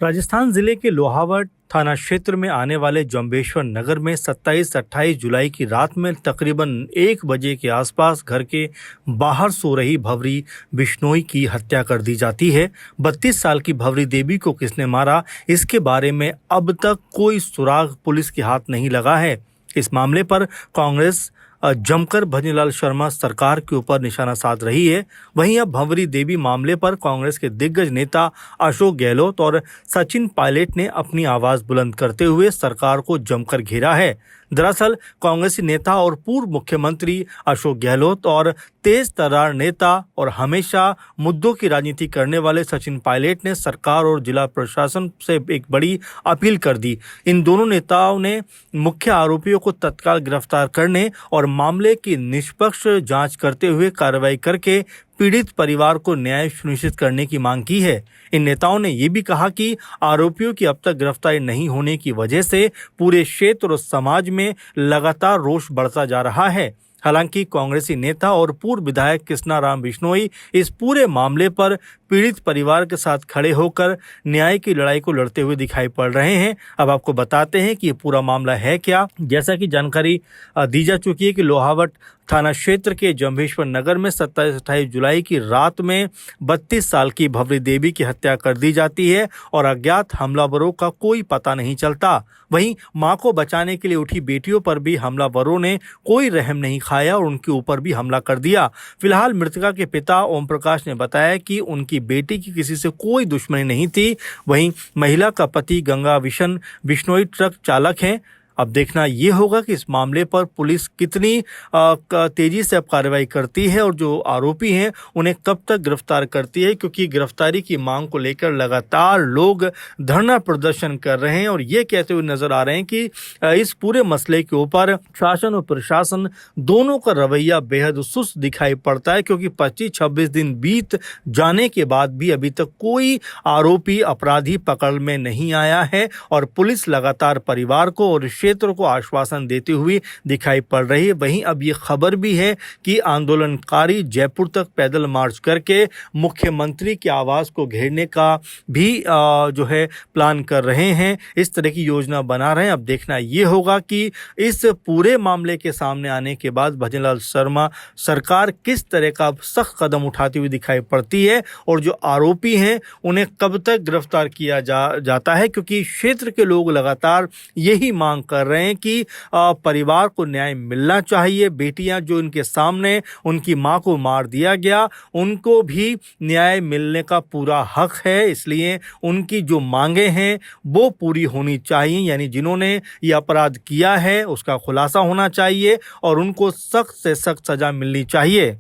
राजस्थान जिले के लोहावट थाना क्षेत्र में आने वाले जंबेश्वर नगर में 27-28 जुलाई की रात में तकरीबन 1 बजे के आसपास घर के बाहर सो रही भंवरी बिश्नोई की हत्या कर दी जाती है। 32 साल की भंवरी देवी को किसने मारा, इसके बारे में अब तक कोई सुराग पुलिस के हाथ नहीं लगा है। इस मामले पर कांग्रेस जमकर भजनलाल शर्मा सरकार के ऊपर निशाना साध रही है। वहीं अब भंवरी देवी मामले पर कांग्रेस के दिग्गज नेता अशोक गहलोत और सचिन पायलट ने अपनी आवाज बुलंद करते हुए सरकार को जमकर घेरा है। दरअसल कांग्रेसी नेता और पूर्व मुख्यमंत्री अशोक गहलोत और तेज तर्रार नेता और हमेशा मुद्दों की राजनीति करने वाले सचिन पायलट ने सरकार और जिला प्रशासन से एक बड़ी अपील कर दी। इन दोनों नेताओं ने मुख्य आरोपियों को तत्काल गिरफ्तार करने और मामले की निष्पक्ष जांच करते हुए कार्रवाई करके पीड़ित परिवार को न्याय सुनिश्चित करने की मांग की है। इन नेताओं ने ये भी कहा कि आरोपियों की अब तक गिरफ्तारी नहीं होने की वजह से पूरे क्षेत्र और समाज में लगातार रोष बढ़ता जा रहा है। हालांकि कांग्रेसी नेता और पूर्व विधायक कृष्णाराम बिश्नोई इस पूरे मामले पर पीड़ित परिवार के साथ खड़े होकर न्याय की लड़ाई को लड़ते हुए दिखाई पड़ रहे हैं। अब आपको बताते हैं कि ये पूरा मामला है क्या। जैसा कि जानकारी दी जा चुकी है कि लोहावट थाना क्षेत्र के जंबेश्वर नगर में 27-28 जुलाई की रात में 32 साल की भंवरी देवी की हत्या कर दी जाती है और अज्ञात हमलावरों का कोई पता नहीं चलता। वहीं मां को बचाने के लिए उठी बेटियों पर भी हमलावरों ने कोई रहम नहीं खाया और उनके ऊपर भी हमला कर दिया। फिलहाल मृतका के पिता ओम प्रकाश ने बताया कि उनकी बेटी की किसी से कोई दुश्मनी नहीं थी। वहीं महिला का पति गंगा विशन बिश्नोई ट्रक चालक हैं। अब देखना ये होगा कि इस मामले पर पुलिस कितनी तेजी से अब कार्रवाई करती है और जो आरोपी हैं उन्हें कब तक गिरफ्तार करती है, क्योंकि गिरफ्तारी की मांग को लेकर लगातार लोग धरना प्रदर्शन कर रहे हैं और ये कहते हुए नजर आ रहे हैं कि इस पूरे मसले के ऊपर शासन और प्रशासन दोनों का रवैया बेहद सुस्त दिखाई पड़ता है, क्योंकि 25-26 दिन बीत जाने के बाद भी अभी तक कोई आरोपी अपराधी पकड़ में नहीं आया है और पुलिस लगातार परिवार को और क्षेत्र को आश्वासन देती हुई दिखाई पड़ रही है। वहीं अब ये खबर भी है कि आंदोलनकारी जयपुर तक पैदल मार्च करके मुख्यमंत्री के आवास को घेरने का भी जो है प्लान कर रहे हैं, इस तरह की योजना बना रहे हैं। अब देखना ये होगा कि इस पूरे मामले के सामने आने के बाद भजनलाल शर्मा सरकार किस तरह का सख्त कदम उठाती हुई दिखाई पड़ती है और जो आरोपी हैं उन्हें कब तक गिरफ्तार किया जाता है, क्योंकि क्षेत्र के लोग लगातार यही मांग कर रहे हैं कि परिवार को न्याय मिलना चाहिए। बेटियां जो इनके सामने उनकी मां को मार दिया गया, उनको भी न्याय मिलने का पूरा हक है, इसलिए उनकी जो मांगे हैं वो पूरी होनी चाहिए। यानी जिन्होंने ये अपराध किया है उसका खुलासा होना चाहिए और उनको सख्त से सख्त सजा मिलनी चाहिए।